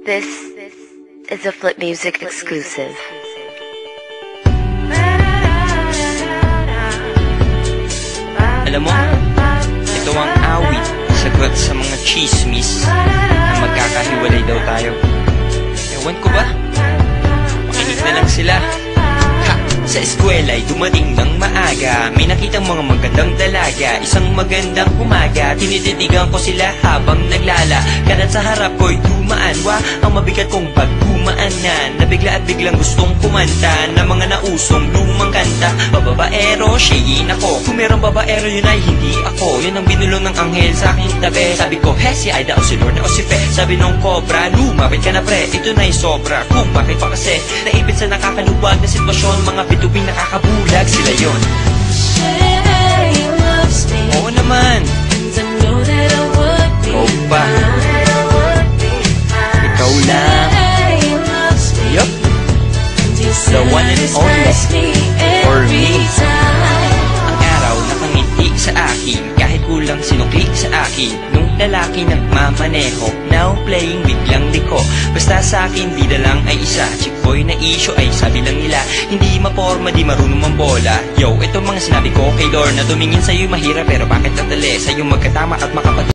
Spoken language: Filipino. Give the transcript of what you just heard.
This is a Flip Music exclusive. Alam mo, ito ang awit, sagot sa mga chismis na magkakahiwalay daw tayo. Ewan ko ba? Makinig na lang sila. Sa eskwela'y dumating ng maaga, may nakitang mga magandang dalaga. Isang magandang umaga, tinititigan ko sila habang naglala. Kanan sa harap ko'y dumaan, ang mabigat kong pagdumaan na nabigla at biglang gustong kumanta ng mga nausong lumang kanta. Babaero, shayin ako. Kung merong babaero, yun ay hindi ako. Yun ang binulong ng anghel sa aking tabi. Sabi ko, si Aida o si Lorna o si Fe. Sabi nung cobra, lumapit ka na pre, ito na'y sobra. Kung bakit pa kasi naipit sa nakakaluwag na sitwasyon, mga bituing nakakabulag sila yon. Oo naman. Ikaw ba? Ikaw lang. Yup. The one and only for me. Ang araw nakangiti sa akin, kahit kulang sinukli sa akin. Nung lalaki nagmamaneho, now playing biglang liko. Basta sa akin, di na lang ay isa. Chick boy na issue ay sabi lang nila, hindi maporma, di marunong mambola. Yo, ito mga sinabi ko kay Lorna, tumingin sa'yo'y mahirap, pero bakit natali? Sa'yo magkatama at makapatid.